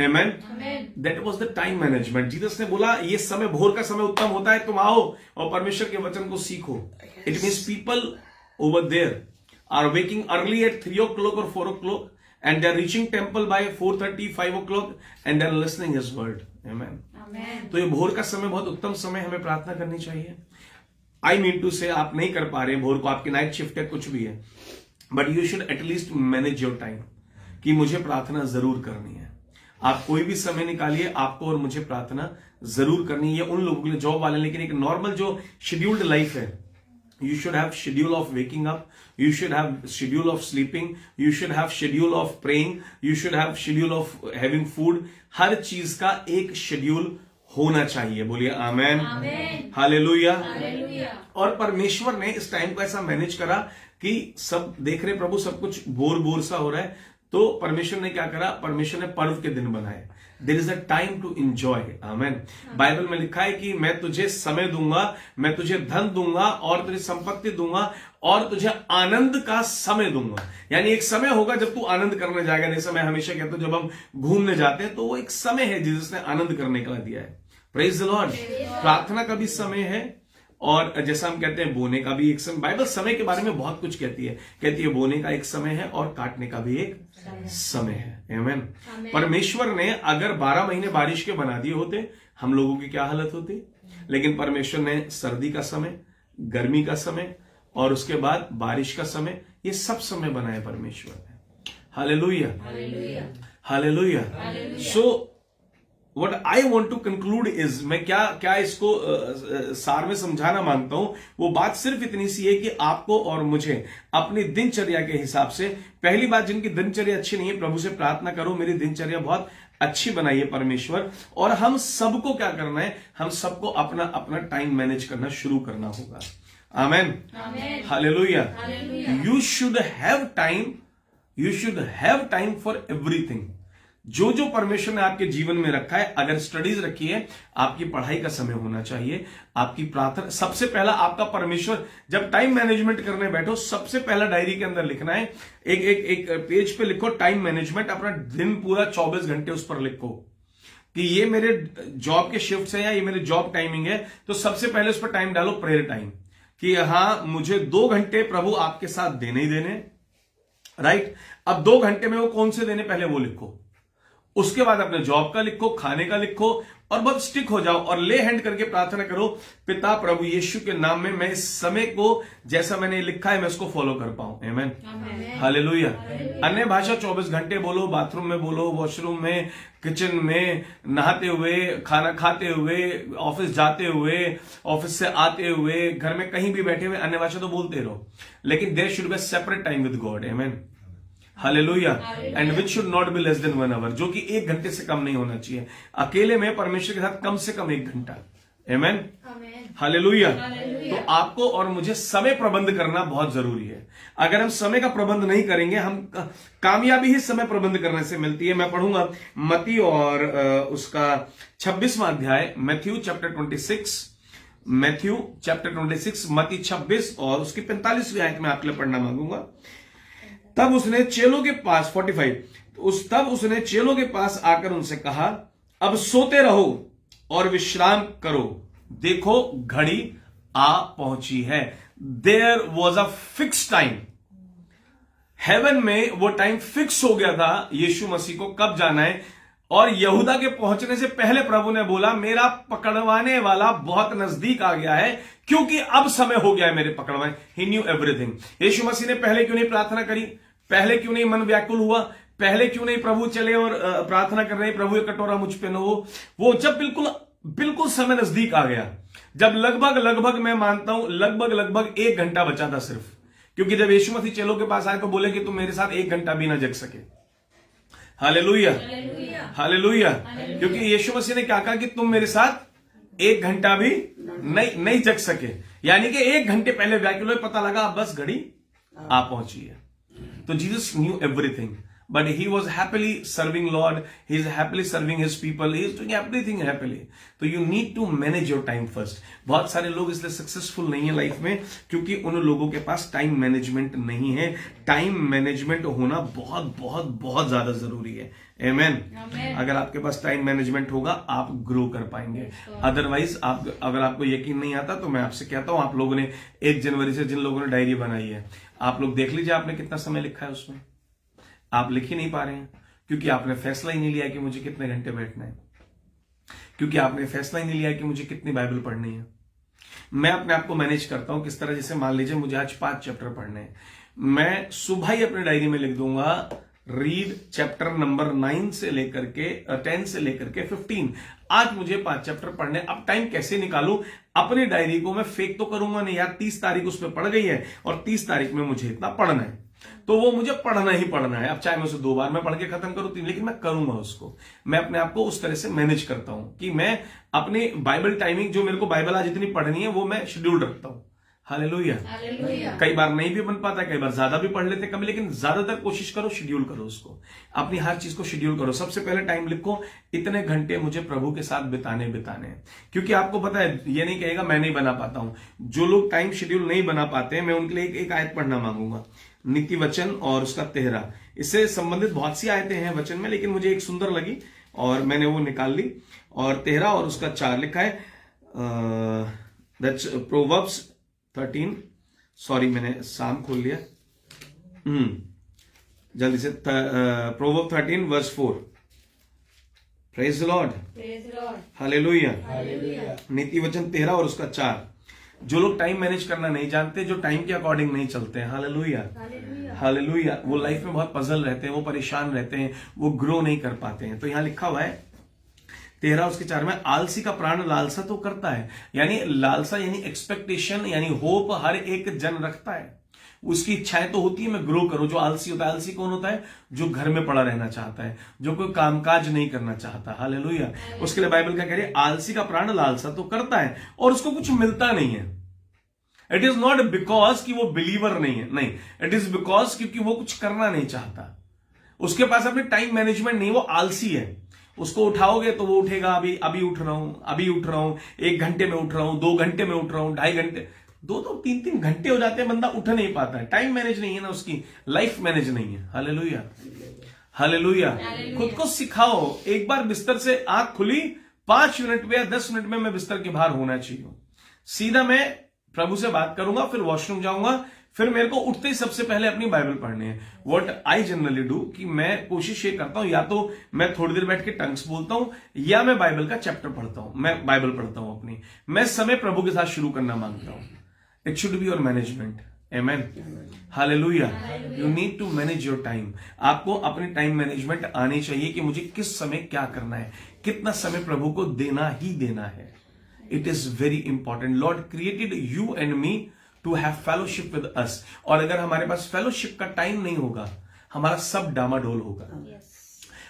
amen. That was the time management. Jesus ने बोला ये समय, भोर का समय उत्तम होता है, तुम आओ और परमेश्वर के वचन को सीखो। It means people over there are waking early at 3 o'clock और 4 o'clock and they are reaching temple by 4:30, 5 o'clock and they are listening his word. Amen. तो ये भोर का समय बहुत उत्तम समय, हमें प्रार्थना करनी चाहिए। आई मीन टू से आप नहीं कर पा रहे भोर को, आपकी नाइट शिफ्ट है, कुछ भी है, but you should at least manage your time कि मुझे प्रार्थना जरूर करनी है। आप कोई भी समय निकालिए, आपको और मुझे प्रार्थना जरूर करनी है। उन लोगों के लिए, जॉब वाले, लेकिन एक नॉर्मल जो शेड्यूल्ड लाइफ है, you should have schedule of waking up, you should have schedule of sleeping, you should have schedule of praying, you should have schedule of having food। हर चीज का एक शेड्यूल होना चाहिए। बोलिए आमेन, हालेलुया। और परमेश्वर ने इस टाइम को ऐसा मैनेज करा कि सब देख रहे प्रभु सब कुछ बोर बोर सा हो रहा है, तो परमेश्वर ने क्या करा, परमेश्वर ने पर्व के दिन बनाए। There is a time to enjoy. Amen. Bible में लिखा है कि मैं तुझे समय दूंगा, मैं तुझे धन दूंगा और तुझे संपत्ति दूंगा और तुझे आनंद का समय दूंगा। यानी एक समय होगा जब तू आनंद करने जाएगा। जैसे मैं हमेशा कहता हूं, जब हम घूमने जाते हैं तो वो एक समय है जिसने आनंद करने का दिया है। Praise the Lord. प्रार्थना का भी समय है, और जैसा हम कहते हैं बोने का भी एक समय। बाइबल समय के बारे में बहुत कुछ कहती है बोने का एक समय है और काटने का भी एक समय है। आमेन। परमेश्वर ने अगर 12 महीने बारिश के बना दिए होते, हम लोगों की क्या हालत होती। लेकिन परमेश्वर ने सर्दी का समय, गर्मी का समय और उसके बाद बारिश का समय, ये सब समय बनाए परमेश्वर ने। Hallelujah, hallelujah. So What I want to conclude is, मैं क्या इसको सार में समझाना मांगता हूं, वो बात सिर्फ इतनी सी है कि आपको और मुझे अपनी दिनचर्या के हिसाब से, पहली बात, जिनकी दिनचर्या अच्छी नहीं है, प्रभु से प्रार्थना करो मेरी दिनचर्या बहुत अच्छी बनाइए परमेश्वर। और हम सबको क्या करना है, हम सबको अपना अपना टाइम मैनेज करना शुरू करना होगा। Amen, hallelujah. You should have time for everything. जो जो परमेश्वर ने आपके जीवन में रखा है, अगर स्टडीज रखी है, आपकी पढ़ाई का समय होना चाहिए, आपकी प्रार्थना। सबसे पहला आपका परमेश्वर, जब टाइम मैनेजमेंट करने बैठो, सबसे पहला डायरी के अंदर लिखना है, एक पेज पे लिखो टाइम मैनेजमेंट। अपना दिन पूरा 24 घंटे उस पर लिखो कि ये मेरे जॉब के शिफ्ट है या ये मेरे जॉब टाइमिंग है, तो सबसे पहले उस पर टाइम डालो, प्रेयर टाइम, कि हाँ मुझे 2 घंटे प्रभु आपके साथ देने ही देने। राइट। अब 2 घंटे में वो कौन से देने, पहले वो लिखो। उसके बाद अपने जॉब का लिखो, खाने का लिखो, और बहुत स्टिक हो जाओ और ले हैंड करके प्रार्थना करो, पिता प्रभु यीशु के नाम में मैं इस समय को जैसा मैंने लिखा है मैं उसको फॉलो कर पाऊं। आमेन, हालेलुया। अन्य भाषा 24 घंटे बोलो, बाथरूम में बोलो, वॉशरूम में, किचन में, नहाते हुए, खाना खाते हुए, ऑफिस जाते हुए, ऑफिस से आते हुए, घर में कहीं भी बैठे हुए अन्य भाषा तो बोलते रहो, लेकिन there should be separate time with God. Amen, hallelujah. And which should not be less than 1 hour, जो कि 1 घंटे से कम नहीं होना चाहिए। अकेले में परमेश्वर के साथ कम से कम 1 घंटा। आमेन, हालेलुया। तो आपको और मुझे समय प्रबंध करना बहुत जरूरी है। अगर हम समय का प्रबंध नहीं करेंगे, हम कामयाबी ही समय प्रबंध करने से मिलती है। मैं पढ़ूंगा मत्ती और उसका 26वां अध्याय, मैथ्यू चैप्टर 26, मैथ्यू चैप्टर 26, मत्ती 26 और उसकी 45वीं आयत में आपके लिए पढ़ना मांगूंगा। तब उसने चेलों के पास 45 तब उसने चेलों के पास आकर उनसे कहा, अब सोते रहो और विश्राम करो, देखो घड़ी आ पहुंची है। There was a fix time. Heaven में वो टाइम फिक्स हो गया था यीशु मसीह को कब जाना है। और यहूदा के पहुंचने से पहले प्रभु ने बोला, मेरा पकड़वाने वाला बहुत नजदीक आ गया है, क्योंकि अब समय हो गया है मेरे पकड़वाने। ही न्यू एवरीथिंग। यीशु मसीह ने पहले क्यों नहीं प्रार्थना करी, पहले क्यों नहीं मन व्याकुल हुआ, पहले क्यों नहीं प्रभु चले और प्रार्थना कर रहे, प्रभु ये कटोरा मुझ पे न हो। वो जब बिल्कुल समय नजदीक आ गया, जब लगभग मैं मानता हूं लगभग 1 घंटा बचा था सिर्फ। क्योंकि जब यीशु मसीह चेलों के पास आए तो बोले कि तुम मेरे साथ 1 घंटा भी ना जग सके। Hallelujah, hallelujah. क्योंकि यीशु मसीह ने क्या कहा कि तुम मेरे साथ 1 घंटा भी नहीं जग सके। यानी कि 1 घंटे पहले व्याकुल हुए, पता लगा अब बस घड़ी आ पहुंची है। तो Jesus new everything. but he was happily serving Lord. He is happily serving his people. He is doing everything happily. तो you need to manage your time first. बहुत सारे लोग इसलिए सक्सेसफुल नहीं है लाइफ में क्योंकि उन लोगों के पास टाइम मैनेजमेंट नहीं है. टाइम मैनेजमेंट होना बहुत बहुत बहुत ज्यादा जरूरी है. Amen. अगर आपके पास टाइम मैनेजमेंट होगा आप ग्रो कर पाएंगे. अदरवाइज अगर आपको यकीन नहीं आता तो मैं आपसे कहता हूं, आप लोगों ने 1 जनवरी से जिन लोगों ने डायरी बनाई है, आप लोग देख लीजिए आपने कितना समय लिखा है उसमें. आप लिख ही नहीं पा रहे हैं क्योंकि आपने फैसला ही नहीं लिया कि मुझे कितने घंटे बैठना है, क्योंकि आपने फैसला ही नहीं लिया कि मुझे कितनी बाइबल पढ़नी है. मैं अपने आप को मैनेज करता हूं किस तरह, जैसे मान लीजिए मुझे आज 5 चैप्टर पढ़ने हैं, मैं सुबह ही अपनी डायरी में लिख दूंगा रीड चैप्टर नंबर 9 से लेकर के 10 से लेकर के 15. आज मुझे 5 चैप्टर पढ़ने. अब टाइम कैसे निकालूं? अपनी डायरी को मैं फेक तो करूंगा नहीं यार, 30 तारीख उस पर पढ़ गई है और 30 तारीख में मुझे इतना पढ़ना है, तो वो मुझे पढ़ना ही पढ़ना है. अब चाहे मैं उसे 2 बार में पढ़ के खत्म करूं 3, लेकिन मैं करूंगा उसको. मैं अपने आप को उस तरह से मैनेज करता हूं कि मैं अपनी बाइबल टाइमिंग, जो मेरे को बाइबल आज इतनी पढ़नी है, वो मैं शेड्यूल रखता हूं. हालेलुया. कई बार नहीं भी बन पाता, कई बार ज्यादा भी पढ़ लेते कभी, लेकिन ज्यादातर कोशिश करो शेड्यूल करो उसको. अपनी हर चीज को शेड्यूल करो. सबसे पहले टाइम लिखो, इतने घंटे मुझे प्रभु के साथ बिताने हैं. क्योंकि आपको पता है, ये नहीं कहेगा मैं नहीं बना पाता हूं. जो लोग टाइम शेड्यूल नहीं बना पाते हैं, मैं उनके लिए एक आयत पढ़ना मांगूंगा, नीति वचन और उसका 13. इससे संबंधित बहुत सी आयतें हैं वचन में, लेकिन मुझे एक सुंदर लगी और मैंने वो निकाल ली. और 13 और उसका 4 लिखा है. That's proverbs 13. सॉरी, मैंने साम खोल लिया. जल्दी से. Proverb 13 verse 4. Praise the Lord. Hallelujah. नीति वचन 13 और उसका 4. जो लोग टाइम मैनेज करना नहीं जानते, जो टाइम के अकॉर्डिंग नहीं चलते हैं, हालेलुया हालेलुया, वो लाइफ में बहुत पजल रहते हैं, वो परेशान रहते हैं, वो ग्रो नहीं कर पाते हैं. तो यहां लिखा हुआ है 13 उसके 4 में, आलसी का प्राण लालसा तो करता है. यानी लालसा यानी एक्सपेक्टेशन, यानी होप हर एक जन रखता है. उसकी इच्छाएं तो होती है मैं ग्रो करूं. जो आलसी होता है, आलसी कौन होता है? जो घर में पड़ा रहना चाहता है, जो कोई कामकाज नहीं करना चाहता. हालेलुया. उसके लिए बाइबल क्या कह रही है? आलसी का प्राण लालसा तो करता है और उसको कुछ मिलता नहीं है. इट इज नॉट बिकॉज कि वो बिलीवर नहीं है, नहीं, इट इज बिकॉज क्योंकि वो कुछ करना नहीं चाहता. उसके पास अपनी टाइम मैनेजमेंट नहीं, वो आलसी है. उसको उठाओगे तो वो उठेगा, अभी उठ रहा हूं, 1 घंटे में उठ रहा हूं, 2 घंटे में उठ रहा हूं, 2.5 घंटे, 2 3 घंटे हो जाते हैं, बंदा उठ नहीं पाता है. टाइम मैनेज नहीं है ना, उसकी लाइफ मैनेज नहीं है. Hallelujah hallelujah. खुद को सिखाओ. एक बार बिस्तर से आंख खुली, 5 मिनट में या 10 मिनट में मैं बिस्तर के बाहर होना चाहिए. सीधा मैं प्रभु से बात करूंगा, फिर वॉशरूम जाऊंगा, फिर मेरे को उठते ही सबसे पहले अपनी बाइबल पढ़नी है. व्हाट आई जनरली डू कि मैं कोशिश ये करता हूं, या तो मैं थोड़ी देर बैठ के टंग्स बोलता हूं, या मैं बाइबल का चैप्टर पढ़ता हूं. मैं बाइबल पढ़ता हूं अपनी. मैं समय प्रभु के साथ शुरू करना मांगता हूं. It should be your management. Amen. Hallelujah. You need to manage your time. आपको अपनी टाइम मैनेजमेंट आनी चाहिए कि मुझे किस समय क्या करना है, कितना समय प्रभु को देना ही देना है. It is very important. Lord created you and me to have fellowship with us. और अगर हमारे पास फेलोशिप का टाइम नहीं होगा, हमारा सब डामाडोल होगा.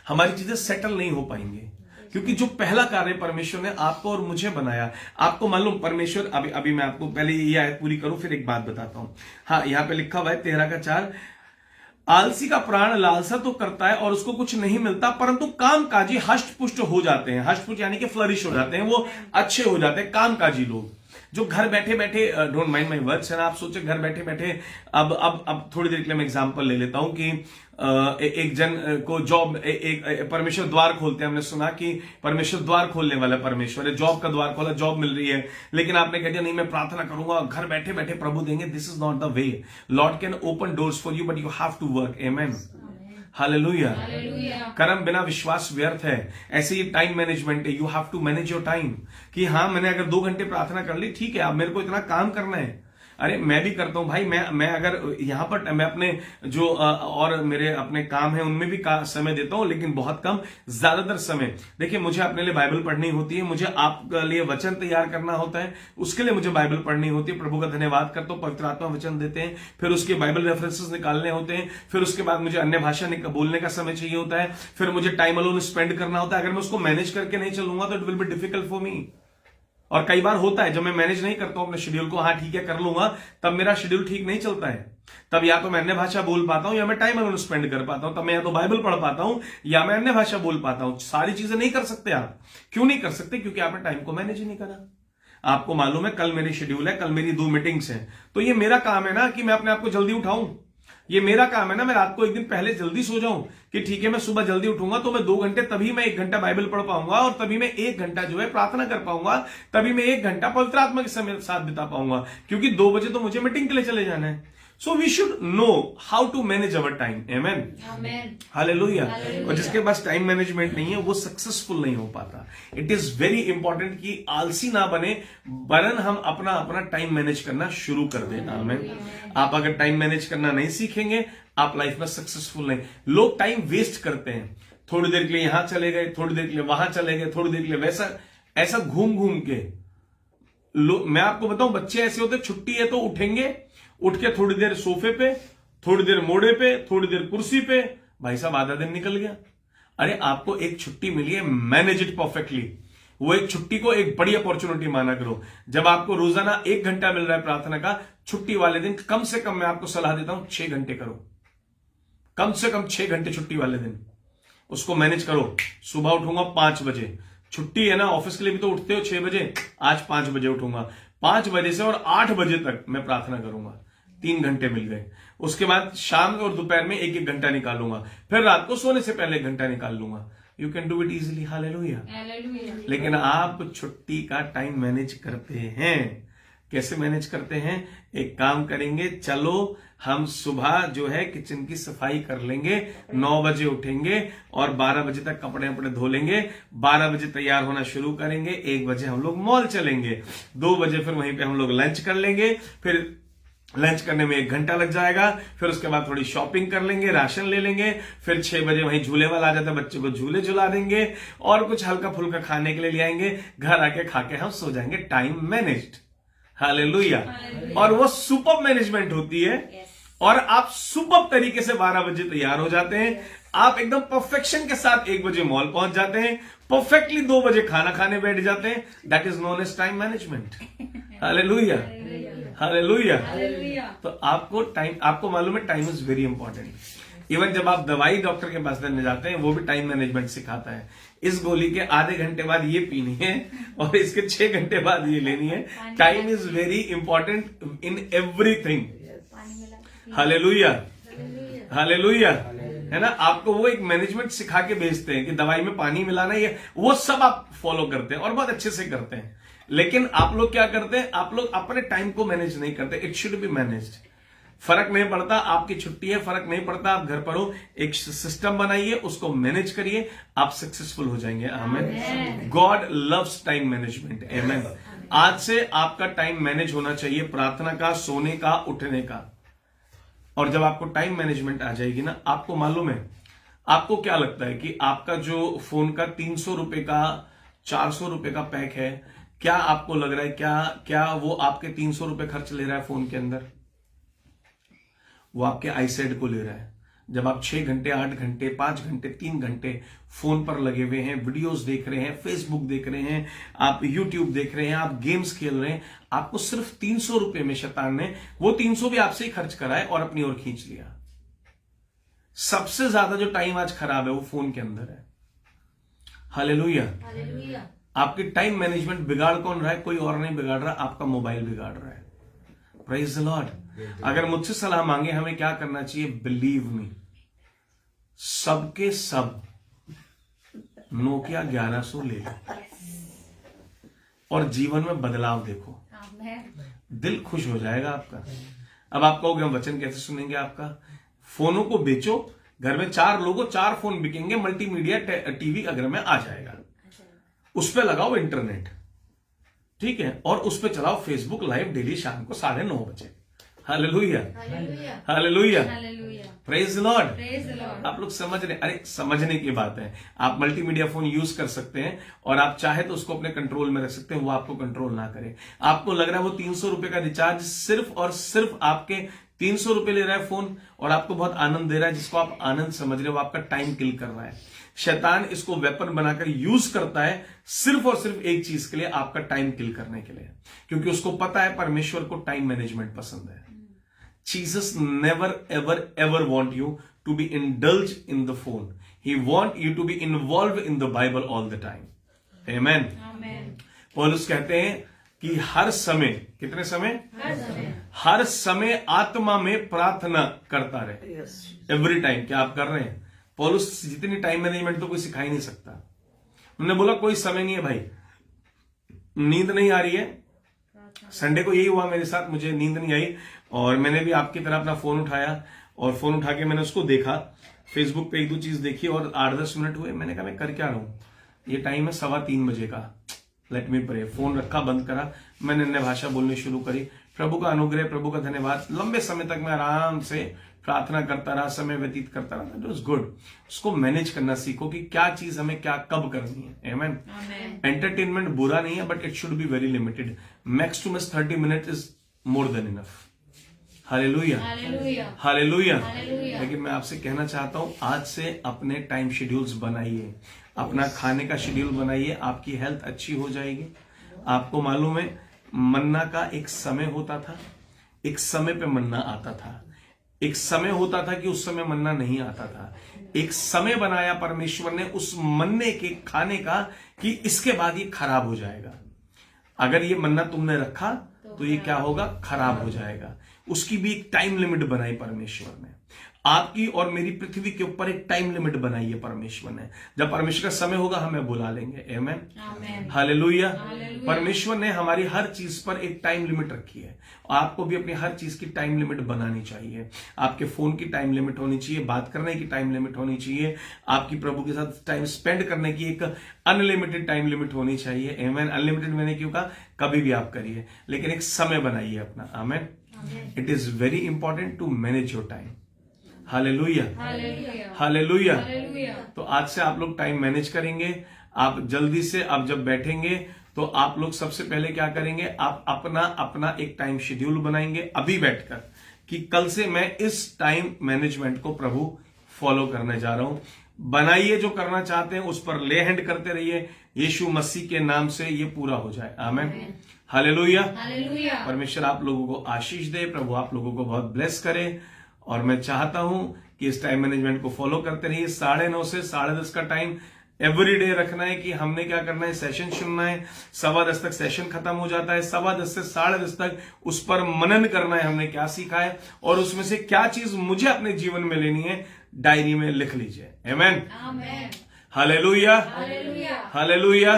हमारी चीजें सेटल नहीं हो पाएंगे. क्योंकि जो पहला कार्य परमेश्वर ने आपको और मुझे बनाया, आपको मालूम परमेश्वर, अभी मैं आपको पहले ये आयत पूरी करूं फिर एक बात बताता हूं. हाँ, यहां पे लिखा हुआ है 13 का 4, आलसी का प्राण लालसा तो करता है और उसको कुछ नहीं मिलता, परंतु कामकाजी हष्ट पुष्ट हो जाते हैं. हष्ट पुष्ट यानी कि फ्लरिश हो जाते हैं, वो अच्छे हो जाते हैं. कामकाजी लोग जो घर बैठे बैठे, डोंट माइंड माई वर्ड्स, है ना, आप सोचे घर बैठे बैठे. अब थोड़ी देर के लिए मैं एग्जांपल ले लेता हूं कि एक जन को जॉब, परमेश्वर द्वार खोलते हैं. हमने सुना कि परमेश्वर द्वार खोलने वाला परमेश्वर है. जॉब का द्वार खोला, जॉब मिल रही है, लेकिन आपने कह दिया नहीं मैं प्रार्थना करूंगा, घर बैठे बैठे प्रभु देंगे. This is not the way. Lord can open doors for you, but you have to work. Amen. Hallelujah. कर्म बिना विश्वास व्यर्थ है. ऐसे ही टाइम मैनेजमेंट है. You have to manage your time. कि हाँ, मैंने अगर 2 घंटे प्रार्थना कर ली, ठीक है, अब मेरे को इतना काम करना है. अरे मैं भी करता हूं भाई. मैं अगर यहां पर मैं अपने जो और मेरे अपने काम है उनमें भी समय देता हूं, लेकिन बहुत कम. ज्यादातर समय देखिए, मुझे अपने लिए बाइबल पढ़नी होती है, मुझे आपके लिए वचन तैयार करना होता है, उसके लिए मुझे बाइबल पढ़नी होती है. प्रभु का धन्यवाद करता हूं, पवित्र आत्मा वचन देते हैं, फिर उसके बाइबल रेफरेंसेस निकालने होते हैं, फिर उसके बाद मुझे अन्य भाषा बोलने का समय चाहिए होता है, फिर मुझे टाइम अलोन स्पेंड करना होता है. अगर मैं उसको मैनेज करके नहीं चलूंगा तो it will be difficult for me. और कई बार होता है जब मैं मैनेज नहीं करता हूं अपने शेड्यूल को, हाँ ठीक है कर लूंगा, तब मेरा शेड्यूल ठीक नहीं चलता है। तब या तो मैं अन्य भाषा बोल पाता हूं या मैं टाइम स्पेंड कर पाता हूं, तब मैं या तो बाइबल पढ़ पाता हूं या मैं अन्य भाषा बोल पाता हूं। सारी चीजें नहीं कर सकते आप। क्यों नहीं कर सकते? क्योंकि आपने टाइम को मैनेज ही नहीं करा। आपको मालूम है कल मेरी शेड्यूल है, कल मेरी 2 मीटिंग्स हैं, तो ये मेरा काम है ना कि मैं अपने आप को जल्दी उठाऊं। ये मेरा काम है ना, मैं रात को एक दिन पहले जल्दी सो जाऊं कि ठीक है मैं सुबह जल्दी उठूंगा तो मैं 2 घंटे, तभी मैं 1 घंटा बाइबल पढ़ पाऊंगा और तभी मैं 1 घंटा जो है प्रार्थना कर पाऊंगा, तभी मैं 1 घंटा पवित्र आत्मा के समय साथ बिता पाऊंगा, क्योंकि 2 बजे तो मुझे मीटिंग के लिए चले जाना है। So we should know how to manage our time. Amen. Amen. Hallelujah. और जिसके पास टाइम मैनेजमेंट नहीं है वो सक्सेसफुल नहीं हो पाता। इट इज वेरी इंपॉर्टेंट कि आलसी ना बने, वरन हम अपना टाइम मैनेज करना शुरू कर दें। आमेन। आप अगर टाइम मैनेज करना नहीं सीखेंगे, आप लाइफ में सक्सेसफुल नहीं। लोग टाइम वेस्ट करते हैं, थोड़ी देर के लिए यहां चले गए, थोड़ी देर के लिए वहां चले गए, थोड़ी देर के लिए वैसा, ऐसा घूम घूम के। मैं आपको बताऊं, बच्चे ऐसे होते, छुट्टी है तो उठेंगे, उठ के थोड़ी देर सोफे पे, थोड़ी देर मोड़े पे, थोड़ी देर कुर्सी पे, भाई साहब आधा दिन निकल गया। अरे आपको एक छुट्टी मिली है, मैनेज इट परफेक्टली। वो एक छुट्टी को एक बड़ी अपॉर्चुनिटी माना करो। जब आपको रोजाना 1 घंटा मिल रहा है प्रार्थना का, छुट्टी वाले दिन कम से कम मैं आपको सलाह देता हूं 6 घंटे करो। कम से कम 6 घंटे छुट्टी वाले दिन उसको मैनेज करो। सुबह उठूंगा 5 बजे, छुट्टी है ना, ऑफिस के लिए भी तो उठते हो 6 बजे, आज 5 बजे उठूंगा, 5 बजे से और 8 बजे तक मैं प्रार्थना करूंगा। 3 घंटे मिल गए। उसके बाद शाम और दोपहर में 1-1 घंटा निकालूंगा, फिर रात को सोने से पहले 1 घंटा निकाल लूंगा। You can do it easily. Hallelujah. लेकिन आप छुट्टी का टाइम मैनेज करते हैं। कैसे मैनेज करते हैं? एक काम करेंगे, चलो हम सुबह जो है किचन की सफाई कर लेंगे, 9 बजे उठेंगे और 12 बजे तक कपड़े वपड़े धो लेंगे, 12 बजे तैयार होना शुरू करेंगे, 1 बजे हम लोग मॉल चलेंगे, 2 बजे फिर वहीं पे हम लोग लंच कर लेंगे, फिर लंच करने में 1 घंटा लग जाएगा, फिर उसके बाद थोड़ी शॉपिंग कर लेंगे, राशन ले लेंगे, फिर 6 बजे वहीं झूले वाला आ जाता है, बच्चे को झूले झुला देंगे और कुछ हल्का फुल्का खाने के लिए ले आएंगे, घर आके खा के हम सो जाएंगे। Time managed. हालेलुया। और वो सुपर मैनेजमेंट होती है और आप सुपर तरीके से 12 बजे तैयार हो जाते हैं। आप एकदम परफेक्शन के साथ 1 बजे मॉल पहुंच जाते हैं, परफेक्टली 2 बजे खाना खाने बैठ जाते हैं। That is known as time management. Hallelujah. Hallelujah. तो आपको मालूम है time is very important. Even जब आप दवाई डॉक्टर के पास लेने जाते हैं, वो भी टाइम मैनेजमेंट सिखाता है। इस गोली के आधे घंटे बाद ये पीनी है और इसके 6 घंटे बाद ये लेनी है। Time is very important in everything. Hallelujah. Hallelujah. है ना, आपको वो एक मैनेजमेंट सिखा के भेजते हैं कि दवाई में पानी मिलाना, ये वो सब आप फॉलो करते हैं और बहुत अच्छे से करते हैं। लेकिन आप लोग क्या करते हैं? आप लोग अपने टाइम को मैनेज नहीं करते। It should be managed. फर्क नहीं पड़ता आपकी छुट्टी है, फर्क नहीं पड़ता आप घर पर हो, एक सिस्टम बनाइए, उसको मैनेज करिए, आप सक्सेसफुल हो जाएंगे। आमीन। God loves time management. आमीन। आज से आपका टाइम मैनेज होना चाहिए, प्रार्थना का, सोने का, उठने का। और जब आपको टाइम मैनेजमेंट आ जाएगी ना, आपको मालूम है, आपको क्या लगता है कि आपका जो फोन का 300 रुपए का, 400 रुपए का पैक है, क्या आपको लग रहा है क्या वो आपके 300 रुपए खर्च ले रहा है फोन के अंदर? वो आपके आईसेट को ले रहा है। जब आप 6 घंटे, 8 घंटे, 5 घंटे, 3 घंटे फोन पर लगे हुए हैं, वीडियोस देख रहे हैं, फेसबुक देख रहे हैं, आप यूट्यूब देख रहे हैं, आप गेम्स खेल रहे हैं, आपको सिर्फ 300 रुपए में शैतान ने वो 300 भी आपसे ही खर्च कराए और अपनी ओर खींच लिया। सबसे ज्यादा जो टाइम आज खराब है वो फोन के अंदर है। हालेलुया। आपकी टाइम मैनेजमेंट बिगाड़ कौन रहा है? कोई और नहीं बिगाड़ रहा, आपका मोबाइल बिगाड़ रहा है। Praise the Lord. अगर मुझसे सलाह मांगे हमें क्या करना चाहिए, बिलीव मी, सबके सब नोकिया 1100 ले लो और जीवन में बदलाव देखो, दिल खुश हो जाएगा आपका। अब आप कहोगे हम वचन कैसे सुनेंगे आपका? फोनों को बेचो, घर में 4 लोगों 4 फोन बिकेंगे, मल्टीमीडिया टीवी अगर में आ जाएगा, उस पर लगाओ इंटरनेट, ठीक है, और उस पर चलाओ फेसबुक लाइव डेली शाम को 9:30 बजे। Hallelujah. Hallelujah. Praise the Lord. आप लोग समझ रहे? अरे समझने की बात है। आप मल्टीमीडिया फोन यूज कर सकते हैं और आप चाहे तो उसको अपने कंट्रोल में रख सकते हैं, वो आपको कंट्रोल ना करे। आपको लग रहा है वो 300 रुपए का रिचार्ज सिर्फ और सिर्फ आपके 300 रुपए ले रहा है फोन और आपको बहुत आनंद दे रहा है, जिसको आप आनंद समझ रहे हो, आपका टाइम किल कर रहा है। शैतान इसको वेपन बनाकर यूज करता है सिर्फ और सिर्फ एक चीज के लिए, आपका टाइम किल करने के लिए, क्योंकि उसको पता है परमेश्वर को टाइम मैनेजमेंट पसंद है। Jesus never ever ever want you to be indulge in the phone, he want you to be involve in the Bible all the time. Amen. पौलुस कहते हैं कि हर समय, कितने समय? हर समय आत्मा में प्रार्थना करता रहे। Every time. क्या आप कर रहे हैं? पौलुस जितनी टाइम मैनेजमेंट तो कोई सिखा ही नहीं सकता। उन्होंने बोला कोई समय नहीं है भाई, नींद नहीं आ रही है। संडे को यही हुआ मेरे साथ, मुझे नींद नहीं आई और मैंने भी आपकी तरह अपना फोन उठाया और फोन उठा के मैंने उसको देखा, फेसबुक पे एक दो चीज देखी और 8-10 मिनट हुए। मैंने कहा मैं कर क्या रहा हूं, ये टाइम है 3:15 बजे का, लेट मी प्रे। फोन रखा, बंद करा, मैंने अन्य भाषा बोलनी शुरू करी। प्रभु का अनुग्रह, प्रभु का धन्यवाद, लंबे समय तक मैं आराम से प्रार्थना करता रहा, समय व्यतीत करता रहा। It was good. उसको मैनेज करना सीखो कि क्या चीज हमें क्या कब करनी है। आमेन। एंटरटेनमेंट बुरा नहीं है, but it should be very limited. Max to max 30 minute is more than enough. Hallelujah, hallelujah. लेकिन मैं आपसे कहना चाहता हूं, आज से अपने टाइम शेड्यूल्स बनाइए, अपना खाने का शेड्यूल बनाइए, आपकी हेल्थ अच्छी हो जाएगी। आपको मालूम है मन्ना का एक समय होता था, एक समय पे मन्ना आता था। एक समय होता था कि उस समय मन्ना नहीं आता था। एक समय बनाया परमेश्वर ने उस मन्ने के खाने का कि इसके बाद ये खराब हो जाएगा। अगर ये मन्ना तुमने रखा तो ये क्या होगा? खराब हो जाएगा। उसकी भी एक टाइम लिमिट बनाई परमेश्वर ने। आपकी और मेरी पृथ्वी के ऊपर एक टाइम लिमिट बनाई है परमेश्वर ने। जब परमेश्वर का समय होगा हमें बुला लेंगे। आमेन, हालेलुया। परमेश्वर ने हमारी हर चीज पर एक टाइम लिमिट रखी है। आपको भी अपनी हर चीज की टाइम लिमिट बनानी चाहिए। आपके फोन की टाइम लिमिट होनी चाहिए, बात करने की टाइम लिमिट होनी चाहिए, आपकी प्रभु के साथ टाइम स्पेंड करने की एक अनलिमिटेड टाइम लिमिट होनी चाहिए। आमेन। अनलिमिटेड मैंने क्यों कहा? कभी भी आप करिए, लेकिन एक समय बनाइए अपना। Amen. It is very important to manage your time. Hallelujah, hallelujah. तो आज से आप लोग टाइम मैनेज करेंगे। आप जल्दी से, आप जब बैठेंगे तो आप लोग सबसे पहले क्या करेंगे? आप अपना अपना एक टाइम शेड्यूल बनाएंगे अभी बैठकर कि कल से मैं इस टाइम मैनेजमेंट को प्रभु फॉलो करने जा रहा हूं। बनाइए, जो करना चाहते हैं उस पर ले हैंड करते रहिए। यीशु मसीह के नाम से ये पूरा हो जाए। आमेन, हालेलुया। परमेश्वर आप लोगों को आशीष दे, प्रभु आप लोगों को बहुत ब्लेस करे। और मैं चाहता हूं कि इस टाइम मैनेजमेंट को फॉलो करते रहिए। 9:30 से 10:30 का टाइम एवरी डे रखना है कि हमने क्या करना है? सेशन सुनना है। 10:15 तक सेशन खत्म हो जाता है। 10:15 से 10:30 तक उस पर मनन करना है, हमने क्या सीखा है और उसमें से क्या चीज मुझे अपने जीवन में लेनी है, डायरी में लिख लीजिए। आमेन, हालेलुया, हालेलुया।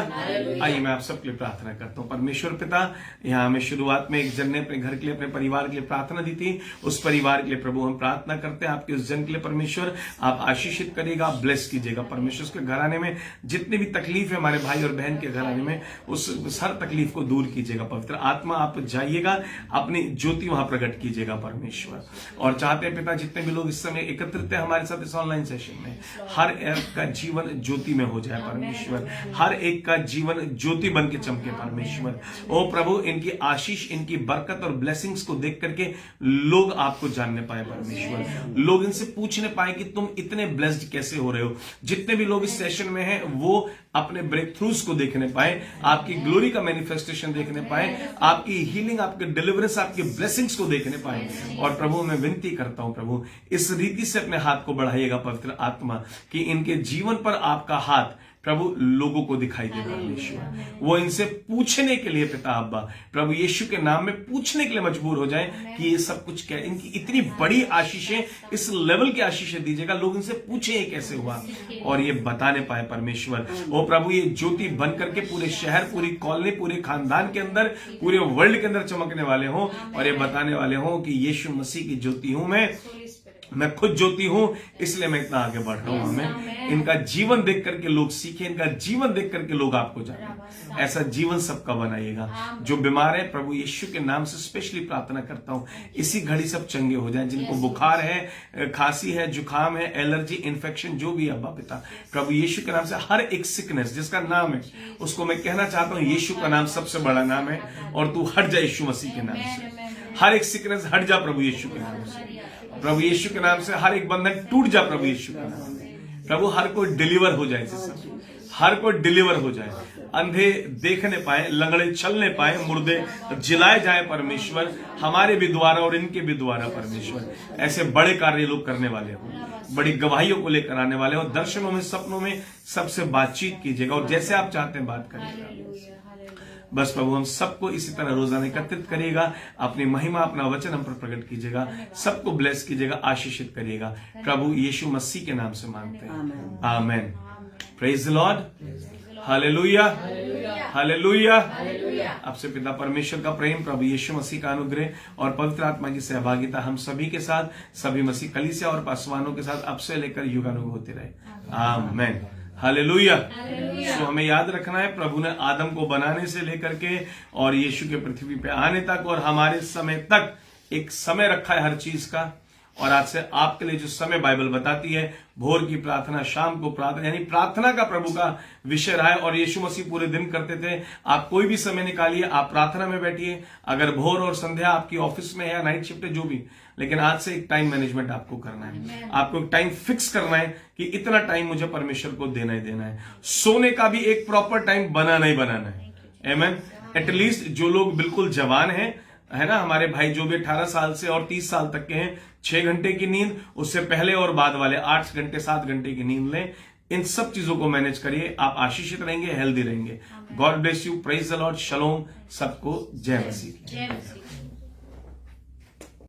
आइए मैं आप सबके लिए प्रार्थना करता हूं। परमेश्वर पिता, यहां हमें शुरुआत में एक जन ने अपने घर के लिए, अपने परिवार के लिए प्रार्थना दी थी। उस परिवार के लिए प्रभु हम प्रार्थना करते हैं, आपके उस जन के लिए परमेश्वर आप आशीषित करिएगा, आप ब्लेस कीजिएगा। परमेश्वर उसके घराने में जितनी भी तकलीफ है हमारे भाई और बहन के घराने में, उस हर तकलीफ को दूर कीजिएगा। पवित्र आत्मा आप जाइएगा, अपनी ज्योति वहां प्रकट कीजिएगा परमेश्वर। और चाहते हैं पिता, जितने भी लोग इस समय एकत्रित है हमारे साथ इस ऑनलाइन सेशन में, हर एक का जीवन ज्योति में हो जाए परमेश्वर। हर एक का जीवन ज्योति बन के चमके परमेश्वर। ओ प्रभु, इनकी आशीष, इनकी बरकत और ब्लेसिंग्स को देख करके लोग आपको जानने पाए परमेश्वर। लोग इनसे पूछने पाए कि तुम इतने ब्लेस्ड कैसे हो रहे हो। जितने भी लोग इस सेशन में हैं वो अपने ब्रेक थ्रूज को देखने पाए, आपकी ग्लोरी का मैनिफेस्टेशन देखने पाए, आपकी हीलिंग, आपके डिलीवरेंस, आपकी ब्लेसिंग्स को देखने पाए। और प्रभु मैं विनती करता हूं प्रभु, इस रीति से अपने हाथ को बढ़ाइएगा पवित्र आत्मा कि इनके जीवन पर आपका हाथ प्रभु लोगों को दिखाई दे परमेश्वर। वो इनसे पूछने के लिए पिता अब्बा, प्रभु यीशु के नाम में पूछने के लिए मजबूर हो जाए कि ये सब कुछ क्या, इनकी इतनी बड़ी आशीषें, इस लेवल की आशीषें दीजिएगा, लोग इनसे पूछे ये कैसे हुआ और ये बताने पाए परमेश्वर। ओ प्रभु, ये ज्योति बन करके पूरे शहर, पूरी कॉलोनी, पूरे खानदान के अंदर, पूरे वर्ल्ड के अंदर चमकने वाले हों और ये बताने वाले हों कि यीशु मसीह की ज्योति हूं मैं मैं खुद ज्योति हूं, इसलिए मैं इतना आगे बढ़ रहा हूं। हमें इनका जीवन देख करके लोग सीखें, इनका जीवन देख करके लोग आपको जाने। ऐसा जीवन सबका बनाइएगा। जो बीमार है प्रभु यीशु के नाम से स्पेशली प्रार्थना करता हूं, इसी घड़ी सब चंगे हो जाएं। जिनको बुखार है, खांसी है, जुकाम है, एलर्जी, इन्फेक्शन जो भी है अब्बा पिता, प्रभु यीशु के नाम से हर एक सिकनेस जिसका नाम है उसको मैं कहना चाहता हूं, यीशु का नाम सबसे बड़ा नाम है और तू हट जा यीशु मसीह के नाम से। हर एक सिकनेस हट जा प्रभु यीशु के नाम से। प्रभु यीशु के नाम से हर एक बंधन टूट जा प्रभु यीशु के नाम से। प्रभु हर कोई डिलीवर हो जाए, हर कोई डिलीवर हो जाए। अंधे देखने पाए, लंगड़े चलने पाए, मुर्दे जिलाए जाए परमेश्वर, हमारे भी द्वारा और इनके भी द्वारा परमेश्वर। ऐसे बड़े कार्य लोग करने वाले हो, बड़ी गवाहियों को लेकर आने वाले हो। दर्शनों में, सपनों में सबसे बातचीत कीजिएगा और जैसे आप चाहते हैं बात करिएगा। बस प्रभु हम सबको इसी तरह रोजाना एकत्रित करिएगा, अपनी महिमा, अपना वचन हम पर प्रकट कीजिएगा, सबको ब्लेस कीजिएगा, आशीषित करिएगा। प्रभु यीशु मसीह के नाम से मांगते हैं, amen. Praise the Lord, hallelujah, hallelujah. आपसे पिता परमेश्वर का प्रेम, प्रभु यीशु मसीह का अनुग्रह और पवित्र आत्मा की सहभागिता हम सभी के साथ, सभी मसीह कलीसिया और पासवानों के साथ अब से लेकर युगानुग होते रहे, आमेन। हालेलुया। सो हमें याद रखना है, प्रभु ने आदम को बनाने से लेकर के और यीशु के पृथ्वी पे आने तक और हमारे समय तक एक समय रखा है हर चीज का। और आज से आपके लिए जो समय बाइबल बताती है, भोर की प्रार्थना, शाम को प्रार्थना, यानी प्रार्थना का प्रभु का विषय रहा है। और यीशु मसीह पूरे दिन करते थे। आप कोई भी समय निकालिए, आप प्रार्थना में बैठिए। अगर भोर और संध्या आपकी ऑफिस में है या नाइट शिफ्ट है, जो भी, लेकिन आज से एक टाइम मैनेजमेंट आपको करना है। आपको एक टाइम फिक्स करना है कि इतना टाइम मुझे परमेश्वर को देना ही देना है। सोने का भी एक प्रॉपर टाइम बनाना ही बनाना है, आमेन। एटलीस्ट जो लोग बिल्कुल जवान हैं, है ना, हमारे भाई जो भी 18 साल से और 30 साल तक के हैं, 6 घंटे की नींद, उससे पहले और बाद वाले 8 घंटे 7 घंटे की नींद लें। इन सब चीजों को मैनेज करिए, आप आशीषित रहेंगे, हेल्दी रहेंगे। God bless you, praise the Lord, shalom. सबको जय मसीह।